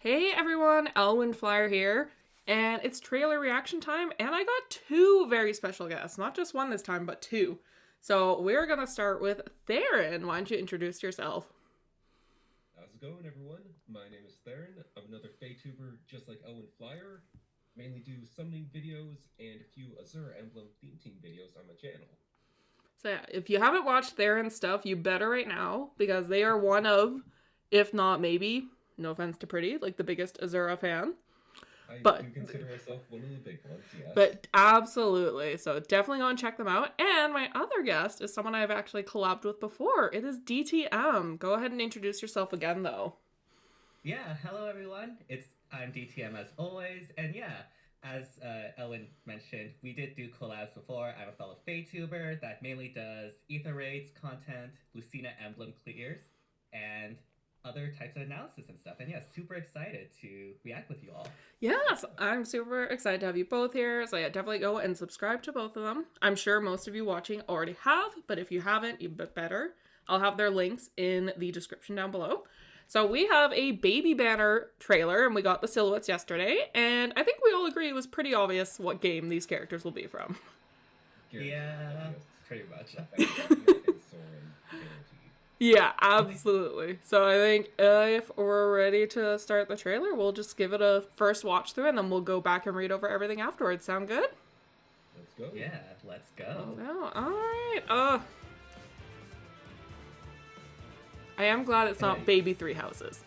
Hey everyone, Elwyn Flyer here, and it's trailer reaction time, and I got two very special guests. Not just one this time, but two. So we're gonna start with Theron. Why don't you introduce yourself? How's it going, everyone? My name is Theron. I'm another FeyTuber just like Elwyn Flyer. Mainly do summoning videos and a few Azure Emblem theme team videos on my channel. So yeah, if you haven't watched Theron's stuff, you better right now, because they are one of, if not maybe, no offense to Pretty, like the biggest Azura fan. I But do consider myself one of the big ones, yes. But absolutely. So definitely go and check them out. And my other guest is someone I've actually collabed with before. It is DTM. Go ahead and introduce yourself again, though. Yeah, hello everyone. I'm DTM as always, and yeah, as Ellen mentioned, we did do collabs before. I'm a fellow FeyTuber that mainly does Ether raids, content, Lucina Emblem clears, and other types of analysis and stuff. And yeah, super excited to react with you all. Yes, I'm super excited to have you both here. So yeah, definitely go and subscribe to both of them. I'm sure most of you watching already have, but if you haven't, you better. I'll have their links in the description down below. So we have a baby banner trailer, and we got the silhouettes yesterday, and I think we all agree it was pretty obvious what game these characters will be from. Yeah, pretty much. Yeah, absolutely. So I think if we're ready to start the trailer, we'll just give it a first watch through, and then we'll go back and read over everything afterwards. Sound good? Let's go. Yeah, let's go. Oh, no. All right. I am glad it's not Baby Three Houses.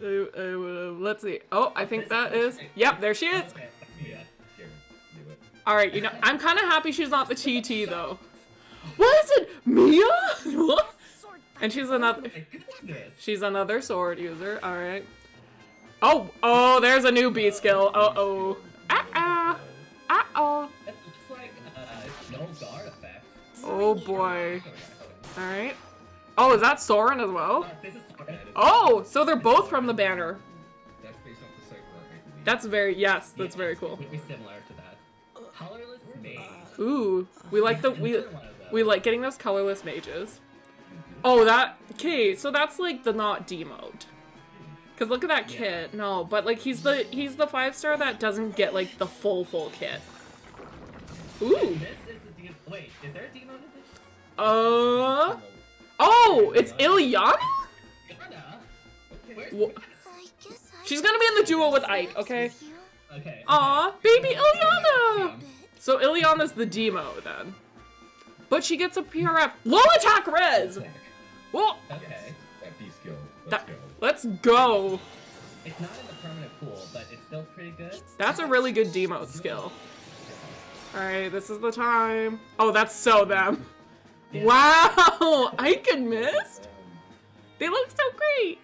Let's see. Oh, I think that is... Yep, there she is. All right, you know, I'm kind of happy she's not the TT, though. What is it? Mia? What? And she's another sword user. All right. Oh, there's a new B skill. Uh-oh. Uh-oh. It's like no guard effect. Oh, boy. All right. Oh, is that Soren as well? This is Soren. Oh, so they're both from the banner. That's based off the cipher, I believe. That's very cool. Would be similar to that. Colorless mage. Ooh, we like we like getting those colorless mages. Oh, okay, so that's like the not D mode. Cause look at that kit. No, but like he's the 5-star that doesn't get like the full kit. Ooh. This is the D. Wait, is there a D mode in this? Oh, it's Ilyana? Where's She's gonna be in the duo with Ike, okay? Okay. Aw, baby Ilyana! So Ilyana's the demo then. But she gets a PRF. Low attack res! Well, Okay. That B skill. Let's go. It's not in the permanent pool, but it's still pretty good. That's a really good demo skill. Alright, this is the time. Oh, that's so them. Yeah. Wow! Ike and Mist? They look so great!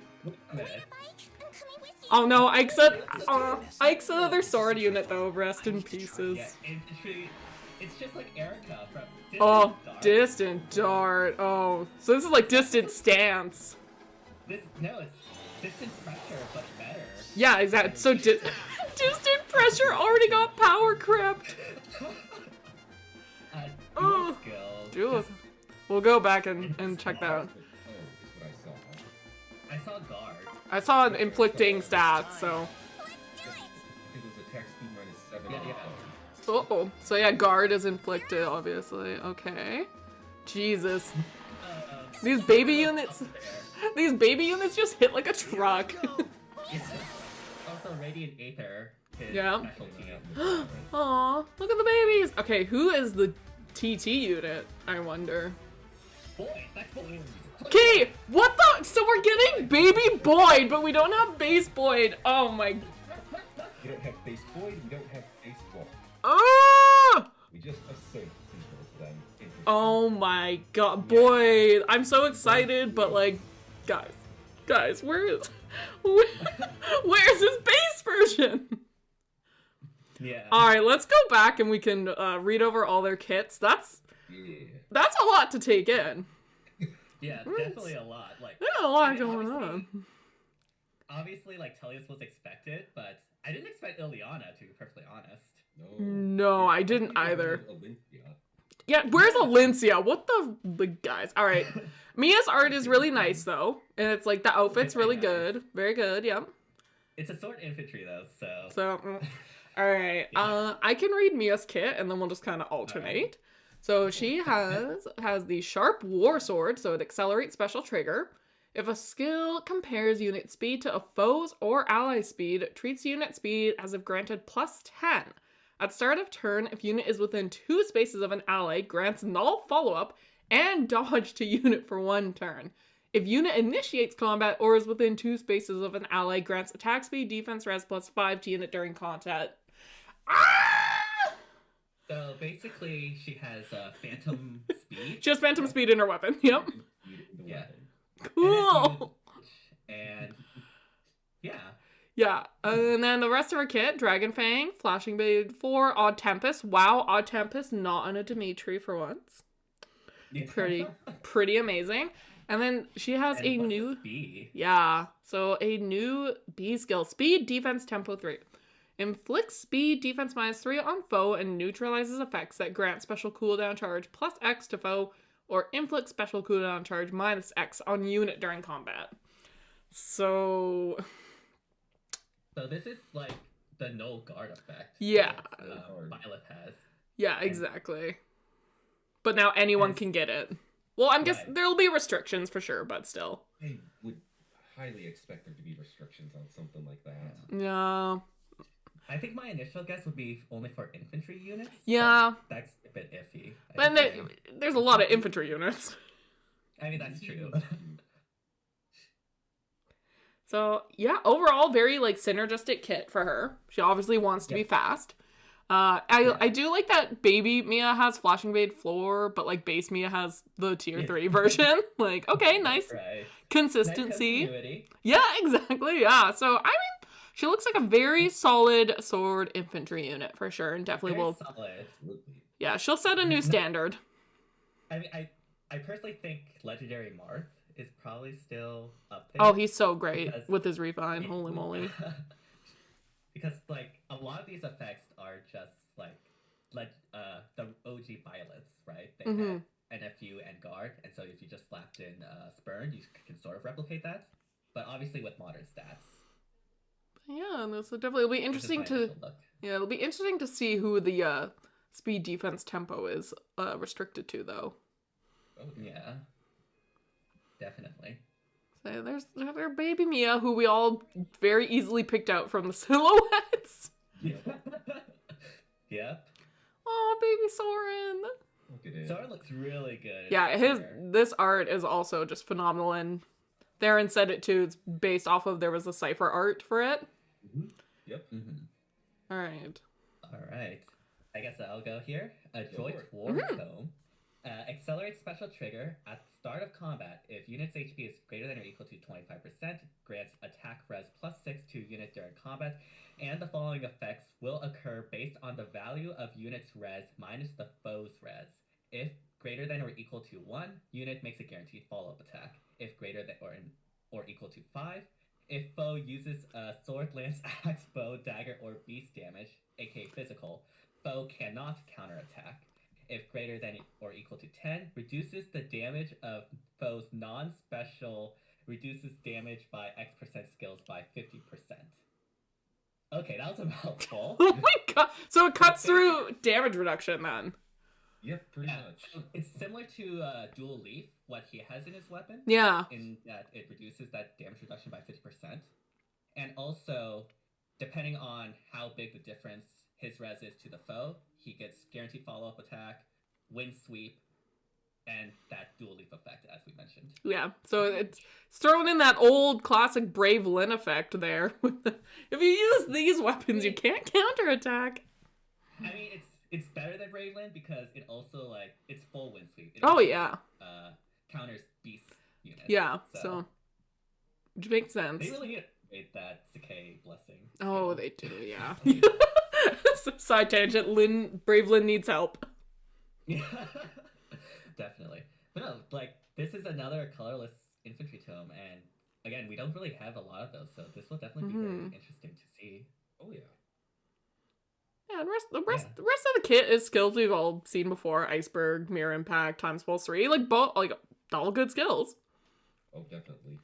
Oh no, Ike's another sword unit though. Rest in pieces. Yeah, infantry. It's just like Erica from Distant Dart. Distant Dart. Oh, so this is like Distant Stance. No, it's Distant Pressure, but better. Yeah, exactly. So Distant Pressure already got power crept. Dual skill. Dual. We'll go back and check that out. Oh, is what I saw. I saw guard. I saw an inflicting stats, so. It was attack speed -7. Yeah. Uh-oh. So yeah, guard is inflicted, obviously. Okay. Jesus. These baby units just hit like a truck. Also, Radiant Aether. Yeah. Specialty. Aw, look at the babies. Okay, who is the TT unit, I wonder? Boy, that's boy. Okay, what the? So we're getting Baby Boyd, but we don't have Base Boyd. Oh my. You don't have base Boyd, you don't have base Wolf. Ah! We just assume them. Oh my god, Boyd. I'm so excited, but like, guys, where's his base version? Yeah. Alright, let's go back and we can read over all their kits. That's a lot to take in. Yeah, definitely a lot. Like, There's a lot going on. Obviously, like, Tellius was expected, but I didn't expect Iliana, to be perfectly honest. No, I didn't either. Elincia. Yeah, where's Elincia? What the guys? All right. Mia's art is really nice though, and it's like the outfit's really good, very good. Yep. It's a sword infantry though, so. All right. I can read Mia's kit, and then we'll just kind of alternate. Right. So she has the sharp war sword, so it accelerates special trigger. If a skill compares unit speed to a foe's or ally speed, it treats unit speed as if granted +10. At start of turn, if unit is within 2 spaces of an ally, grants null follow-up and dodge to unit for 1 turn. If unit initiates combat or is within 2 spaces of an ally, grants attack speed, defense, res +5 to unit during combat. So basically, she has phantom speed. She has phantom speed in her weapon. Yep. Yeah. Cool. And yeah. Yeah. And then the rest of her kit: Dragon Fang, Flashing Blade 4, Odd Tempest. Wow, Odd Tempest not on a Dimitri for once. Yeah. Pretty amazing. And then she has a new B. Yeah. So a new B skill: Speed, Defense, Tempo 3. Inflicts speed, defense -3 on foe and neutralizes effects that grant special cooldown charge +X to foe, or inflict special cooldown charge -X on unit during combat. So this is like the no guard effect. Yeah. Violet has. Yeah, exactly. But now anyone can get it. Well, I'm guessing there'll be restrictions for sure, but still. I would highly expect there to be restrictions on something like that. Yeah. I think my initial guess would be only for infantry units. Yeah. That's a bit iffy. And there's a lot of infantry units. I mean, that's true. So, yeah, overall, very, like, synergistic kit for her. She obviously wants to be fast. I do like that baby Mia has Flashing Blade floor, but, like, base Mia has the tier 3 version. Like, okay, nice consistency. Nice. Yeah, exactly, yeah. So, I mean, she looks like a very solid sword infantry unit for sure, and definitely will. Solid. Yeah, she'll set a new standard. I mean, I personally think Legendary Marth is probably still up there. Oh, he's so great with his refine. Holy moly. Because, like, a lot of these effects are just, like the OG Violets, right? They had NFU and Guard, and so if you just slapped in Spurn, you can sort of replicate that. But obviously with modern stats. Yeah, so definitely it'll be interesting it'll be interesting to see who the speed, defense, tempo is restricted to, though. Oh yeah, definitely. So there's baby Mia, who we all very easily picked out from the silhouettes. Yep. Oh, baby Soren. Look at it. Soren looks really good. Yeah, this art is also just phenomenal, and Theron said it too. It's based off of, there was a cipher art for it. Mm-hmm. Yep. Mm-hmm. All right. I guess I'll go here. Adroit War Tome. Accelerates special trigger at the start of combat. If unit's HP is greater than or equal to 25%, grants attack res +6 to unit during combat, and the following effects will occur based on the value of unit's res minus the foe's res. If greater than or equal to 1, unit makes a guaranteed follow-up attack. If greater than or equal to 5, if foe uses a sword, lance, axe, bow, dagger, or beast damage, aka physical, foe cannot counterattack. If greater than or equal to 10, reduces the damage of foe's non-special, reduces damage by X% skills by 50%. Okay, that was a mouthful. Oh my god! So it cuts through damage reduction then. Yeah, pretty much. So it's similar to Dual Leaf, what he has in his weapon. Yeah. In that it reduces that damage reduction by 50%. And also, depending on how big the difference his res is to the foe, he gets guaranteed follow-up attack, wind sweep, and that dual leaf effect, as we mentioned. Yeah, so it's thrown in that old classic Brave Lyn effect there. If you use these weapons, you can't counterattack. I mean, it's better than Brave Lyn because it also, like, it's full wind sweep. It counters beast units. Yeah, so which makes sense. They really need to create that Decay blessing. Oh, they do, yeah. Side tangent, Brave Lyn needs help. Yeah, definitely. But no, like, this is another colorless infantry tome, and again, we don't really have a lot of those, so this will definitely be very interesting to see. Oh, yeah. Yeah, and the rest of the kit is skills we've all seen before: Iceberg, Mirror Impact, Time Pulse 3, like both, like all good skills. Oh, definitely.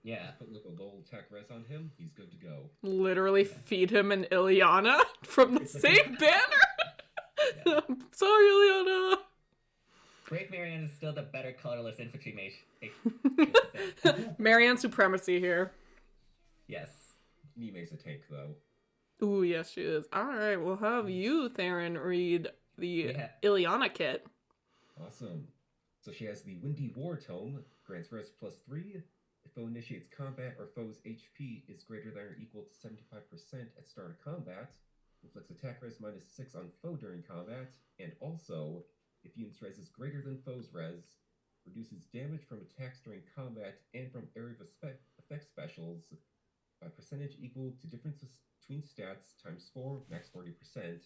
Yeah. Just put like a low attack res on him, he's good to go. Literally feed him an Ilyana from the same banner. Yeah. Sorry, Ilyana. Brave Marianne is still the better colorless infantry mage. Marianne supremacy here. Yes. Nime's a tank, though. Ooh, yes, she is. All right, we'll have you, Theron, read the Iliana kit. Awesome. So she has the Windy War Tome, grants res +3. If foe initiates combat or foe's HP is greater than or equal to 75% at start of combat, inflicts attack res -6 on foe during combat, and also, if unit's res is greater than foe's res, reduces damage from attacks during combat and from area of effect specials by percentage equal to differences between stats times 4, max 40%.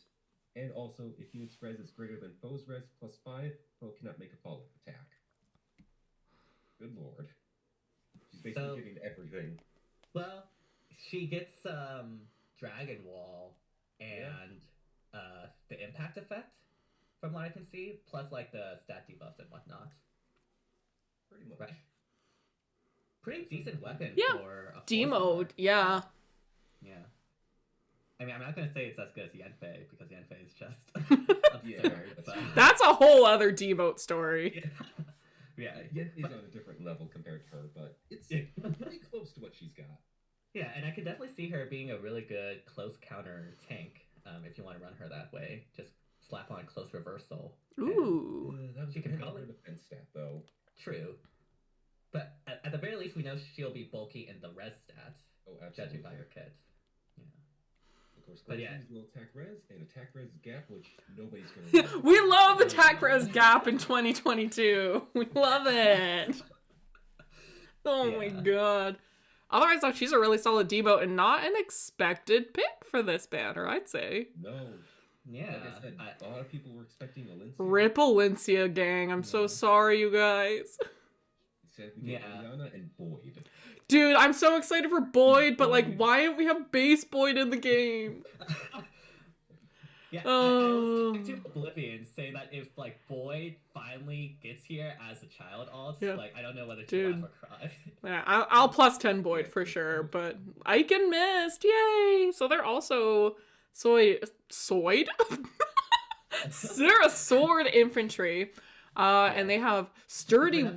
And also, if unit's res is greater than foe's res +5, foe cannot make a follow-up attack. Good lord. She's basically getting everything. Well, she gets Dragon Wall and the impact effect, from what I can see, plus like the stat debuffs and whatnot. Pretty much. Right. Pretty decent weapon for a D mode, yeah. Yeah. I mean, I'm not gonna say it's as good as Yanfei, because Yanfei is just absurd. But... That's a whole other demote story. Yeah. Yanfei's on a different level compared to her, but it's pretty close to what she's got. Yeah, and I could definitely see her being a really good close counter tank, if you want to run her that way. Just slap on close reversal. Ooh. That was she can probably defense stat, though. True. But at the very least, we know she'll be bulky in the res stat. Oh, absolutely. Judging by her kit. Yeah. Of course, but yeah. will attack res and attack res gap, which nobody's going to We love attack res gap in 2022. We love it. Oh my god. Otherwise, though, she's a really solid demote and not an expected pick for this banner, I'd say. No. Yeah. Like I said, a lot of people were expecting Elincia. Rip Elincia, gang. I'm so sorry, you guys. Instead, we get Ilyana and Boyd. Dude, I'm so excited for Boyd, but like, why don't we have base Boyd in the game? Yeah, I was to Oblivion say that if like Boyd finally gets here as a child alt, like I don't know whether to laugh or cry. Yeah, I'll plus 10 Boyd for sure, but Ike and Mist, yay! So they're also Soid? They're a sword infantry. And they have sturdy.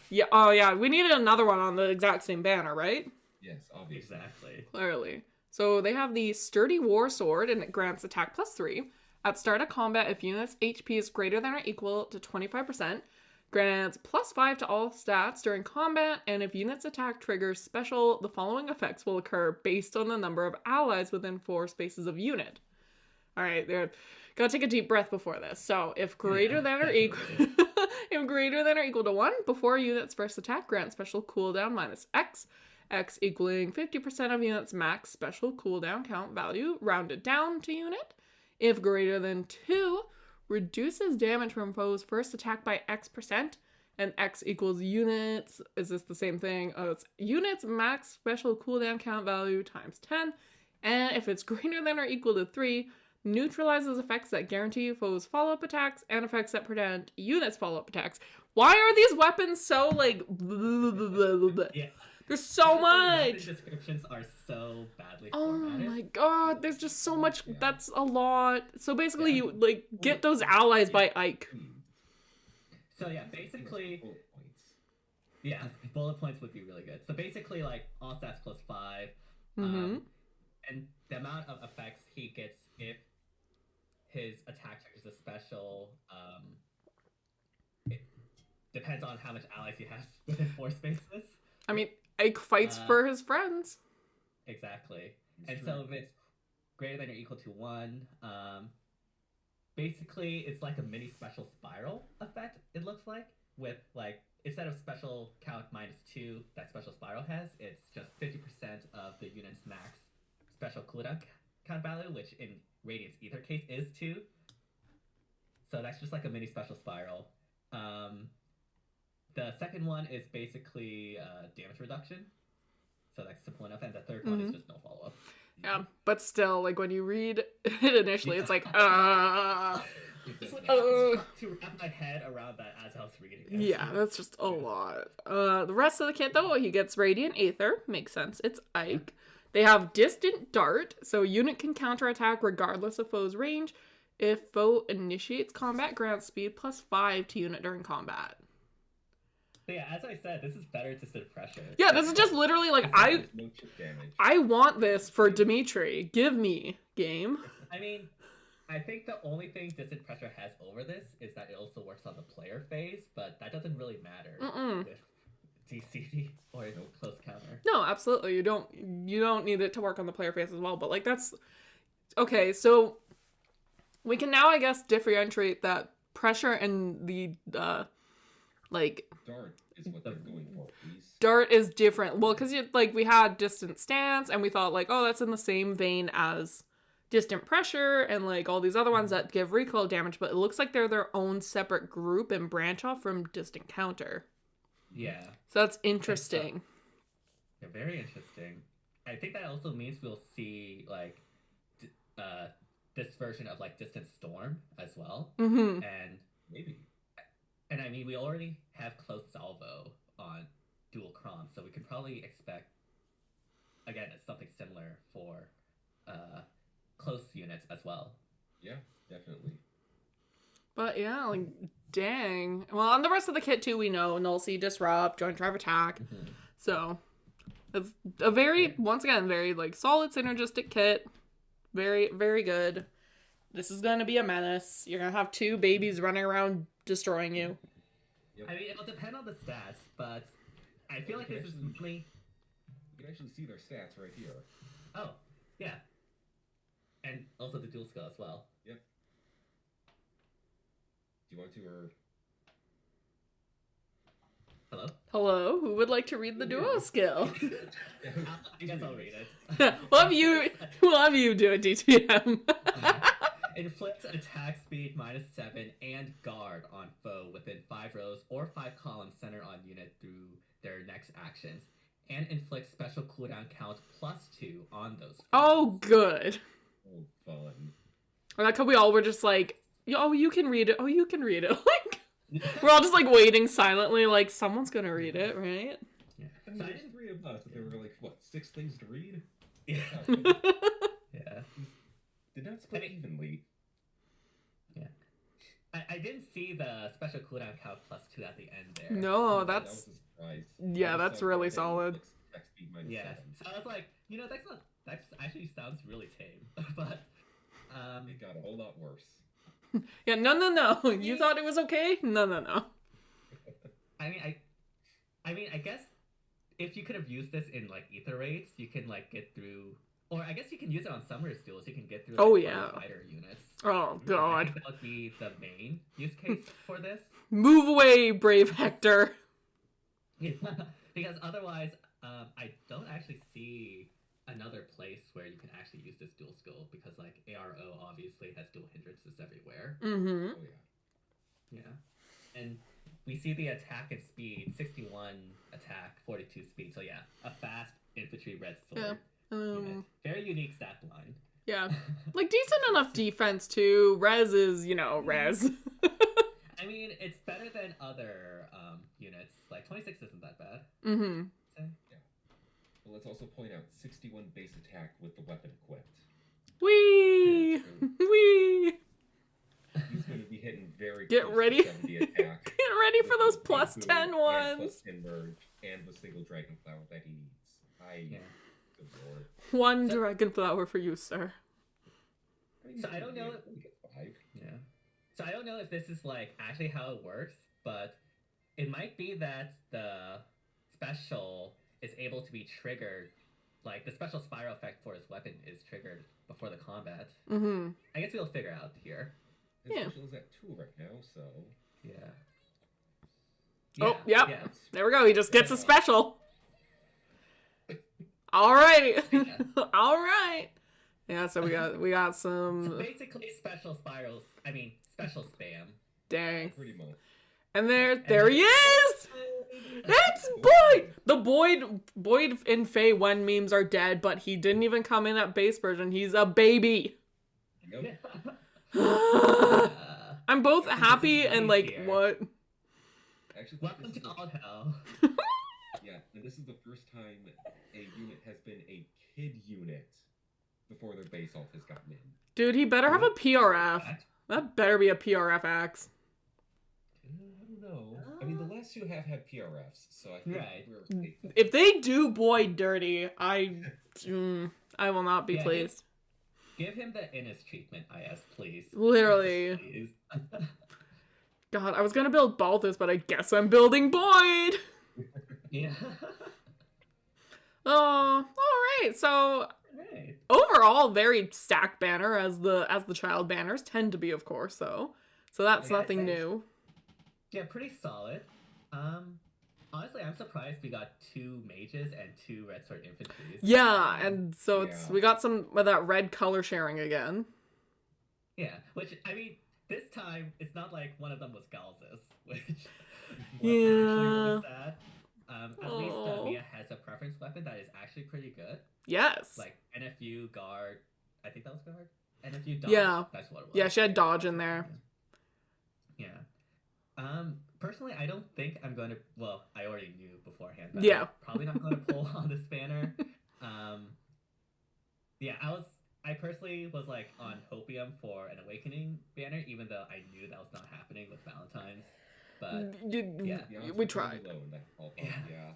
Yeah. Oh, yeah. We needed another one on the exact same banner, right? Yes, obviously. Exactly. Clearly. So they have the sturdy war sword, and it grants attack +3 at start of combat. If units' HP is greater than or equal to 25%, grants +5 to all stats during combat. And if units' attack triggers special, the following effects will occur based on the number of allies within 4 spaces of unit. All right, there. Gotta take a deep breath before this. So, if greater than or equal, if greater than or equal to 1, before a unit's first attack, grant special cooldown -X, X equaling 50% of unit's max special cooldown count value, rounded down to unit. If greater than 2, reduces damage from foe's first attack by X%, and X equals units. Is this the same thing? Oh, it's units max special cooldown count value times 10. And if it's greater than or equal to 3, neutralizes effects that guarantee foes follow-up attacks and effects that prevent units follow-up attacks. Why are these weapons so, like, Yeah. There's so much! Weapon descriptions are so badly formatted. Oh my god, there's just so much, that's a lot. So basically, you, like, get those allies by Ike. So yeah, basically... Yeah, bullet points would be really good. So basically, like, all stats +5. And the amount of effects he gets if his attack triggers a special, it depends on how much allies he has within 4 spaces. I mean, Ike fights for his friends. Exactly. And so if it's greater than or equal to 1, basically it's like a mini special spiral effect, it looks like, with like, instead of special count -2 that special spiral has, it's just 50% of the unit's max special cooldown count value, which in Radiant's Ether case is 2. So that's just like a mini special spiral. The second one is basically damage reduction. so that's simple enough. And the third one is just no follow up. Yeah, but still, like when you read it initially, it's like, It's like, to wrap my head around that as I was reading it. yeah, that's just a lot. The rest of the kit, though, he gets Radiant Aether. Makes sense. It's Ike. They have Distant Dart, so unit can counterattack regardless of foe's range. If foe initiates combat, grants speed +5 to unit during combat. But yeah, as I said, this is better distant pressure. Yeah, this is just literally like, No chip damage. I want this for Dimitri. Give me, game. I mean, I think the only thing distant pressure has over this is that it also works on the player phase, but that doesn't really matter with DCD or no close counter. No, absolutely. You don't need it to work on the player phase as well, but like that's okay, so we can now I guess differentiate that pressure and the like Dart is what they're going for, please. Dart is different. Well, because like we had distant stance and we thought like, oh, that's in the same vein as distant pressure and like all these other ones that give recoil damage, but it looks like they're their own separate group and branch off from distant counter. Yeah. So that's interesting. Yeah, very interesting. I think that also means we'll see like this version of like distant storm as well. Mm-hmm. And Maybe. And I mean, we already have close salvo on dual crom, so we can probably expect, again, something similar for close units as well. Yeah, definitely. But yeah, like, dang. Well, on the rest of the kit too, we know Null See, Disrupt, Joint Drive Attack. Mm-hmm. So, it's a very, once again, very, like, solid synergistic kit. Very, very good. This is going to be a menace. You're going to have two babies running around destroying you. Yep. I mean, it'll depend on the stats, but I feel like this is really... You can actually see their stats right here. Oh, yeah. And also the dual skill as well. Yep. Do you want to, or... Hello? Hello? Who would like to read the duo skill? I guess I'll read it. we'll have you do it, DTM. Inflicts attack speed -7 and guard on foe within 5 rows or 5 columns centered on unit through their next actions. And inflicts special cooldown count +2 on those foes. Oh, good. Oh, fun. Or that could we all were just like, oh, you can read it. Oh, you can read it. Like, we're all just like waiting silently, like someone's gonna read it, right? Yeah. And So I there's didn't... 3 of us, but there were like, what, 6 things to read? Yeah. Oh, Yeah. did not split evenly. Yeah. I didn't see the special cooldown count +2 at the end there. No, That that's was a surprise. yeah, I that's saw really that solid. it's attack speed Yeah. -7. So I was like, you know, that's actually sounds really tame. But It got a whole lot worse. yeah, no. You thought it was okay? No. I mean, I guess if you could have used this in like ether rates, you can like get through, or I guess you can use it on summer duels. You can get through. Like, Oh, yeah. fighter units. Oh I god. think that would be the main use case for this. Move away, brave Hector. Because otherwise, I don't actually see another place where you can actually use this dual skill, because like ARO obviously has dual hindrances everywhere. Mm-hmm. Oh, yeah. Yeah. And we see the attack and speed, 61 attack, 42 speed. So yeah, a fast infantry red sword unit. Very unique stat line. Yeah. Like decent enough defense too. Res is, res. I mean, it's better than other units. Like 26 isn't that bad. Mm-hmm. So, But let's also point out 61 base attack with the weapon equipped. Wee! Wee! He's going to be hitting very Get close ready. to 70 attack. Get ready for those with plus Bamboo 10 and ones. plus 10 merge and the single dragon flower that he needs. yeah. Good lord. One dragon flower for you, sir. So I don't know. We get 5. Yeah. So I don't know if this is like actually how it works, but it might be that the special is able to be triggered, like the special spiral effect for his weapon is triggered before the combat. Mm-hmm. I guess we'll figure out here. His Yeah. special is at 2 right now, so... Yeah. Oh, yep. Yeah. There we go. He just gets a special. Alrighty. Yeah. Alright. Yeah, so we got So some basically, special spirals. I mean, special spam. dang. Pretty much. And there he is! It's Boyd! The Boyd and Faye Wen memes are dead, but he didn't even come in at base version. He's a baby. Yep. I'm both happy and like, here. what? Actually, Welcome to all hell. Yeah, and this is the first time a unit has been a kid unit before their base alt has gotten in. Dude, he better have a PRF. That better be a PRF-X. I don't know. I mean, the last two have had PRFs, so I think Right. we're... If they do Boyd dirty, I will not be Yeah, pleased. Give him the Innis treatment, IS, please. Literally. Please. God, I was gonna build Balthus, but I guess I'm building Boyd! Yeah. Oh, alright, so Right. overall very stacked banner as the child banners tend to be, of course, so that's Yeah, nothing it's- new. Yeah, pretty solid. Honestly, I'm surprised we got 2 mages and 2 red sword infantries. Yeah, and so it's Yeah. we got some of that red color sharing again. Yeah, which, I mean, this time, it's not like one of them was Galzus, which was Yeah. actually really sad. At least Aw. Mia has a preference weapon that is actually pretty good. Yes. Like, NFU, guard, I think that was guard? NFU, dodge, Yeah. that's what it was. Yeah, she had dodge in there. Yeah. Personally, I don't think I'm going to, well, I already knew beforehand, but Yeah. I'm probably not going to pull on this banner. Yeah, I personally was like on Hopium for an Awakening banner, even though I knew that was not happening with Valentine's. But yeah. Yeah, we we're tried. pretty low in that alt, Yeah.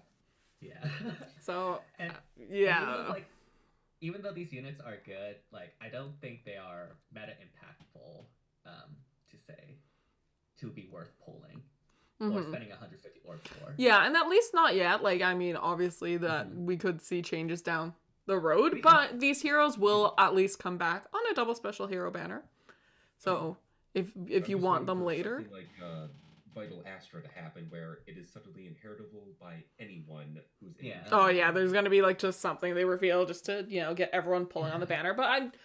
yeah. So and yeah. even though these units are good, like I don't think they are meta impactful to be worth pulling or Mhm. spending 150 orbs for. Yeah, and at least not yet. Like, I mean, obviously that we could see changes down the road, Yeah. but these heroes will at least come back on a double special hero banner. So if I'm you just want waiting them for later, something like Vital Astra to happen, where it is suddenly inheritable by anyone who's in. Yeah. oh yeah, there's gonna be like just something they reveal just to get everyone pulling on the banner. But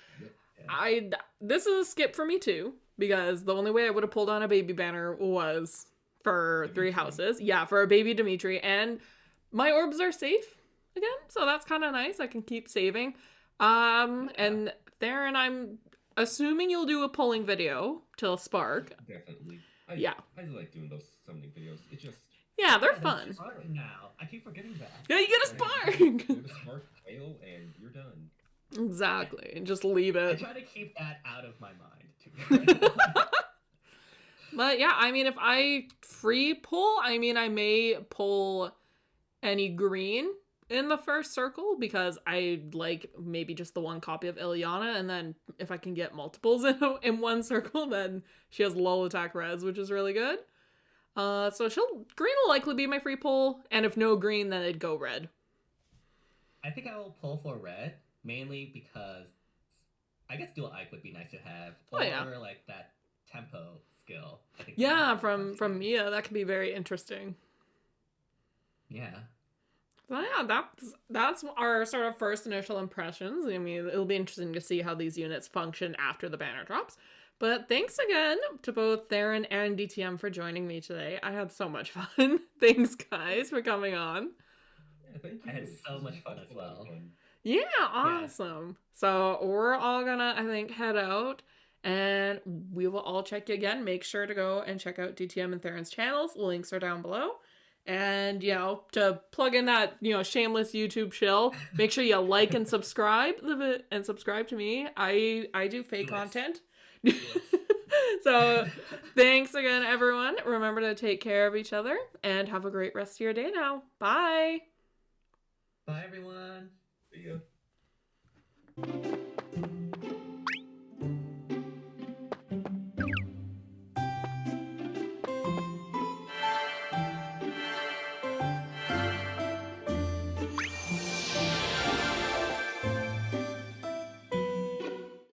this is a skip for me too, because the only way I would have pulled on a baby banner was for Dimitri. 3 houses. Yeah, for a baby Dimitri, and my orbs are safe again, so that's kind of nice. I can keep saving. And Theron, I'm assuming you'll do a pulling video till Spark. Definitely. I like doing those summoning videos. It just... Yeah, they're there's fun. Spark now. I keep forgetting that. Yeah, you get a Go Spark. to Spark, tail, and you're done. Exactly, and just leave I it. try to keep that out of my mind too. But yeah, I mean, if I free pull, I mean, I may pull any green in the first circle because I like maybe just the one copy of Ilyana, and then if I can get multiples in one circle, then she has low attack res, which is really good. So green will likely be my free pull, and if no green, then it'd go red. I think I will pull for red, mainly because I guess dual Ike would be nice to have. Oh, Or yeah. like that tempo skill. I think Yeah, from Mia, that could be very interesting. Yeah. So yeah, that's our sort of first initial impressions. I mean, it'll be interesting to see how these units function after the banner drops. But thanks again to both Theron and DTM for joining me today. I had so much fun. Thanks, guys, for coming on. Yeah, thank you. I had This so was much fun as a lot of well. fun. Yeah, awesome. So we're all gonna, I think, head out, and we will all check you again. Make sure to go and check out DTM and Theron's channels. Links are down below. And, to plug in that, shameless YouTube shill, make sure you like and subscribe and subscribe to me. I do fake Yes. content. So thanks again, everyone. Remember to take care of each other and have a great rest of your day now. Bye. Bye, everyone.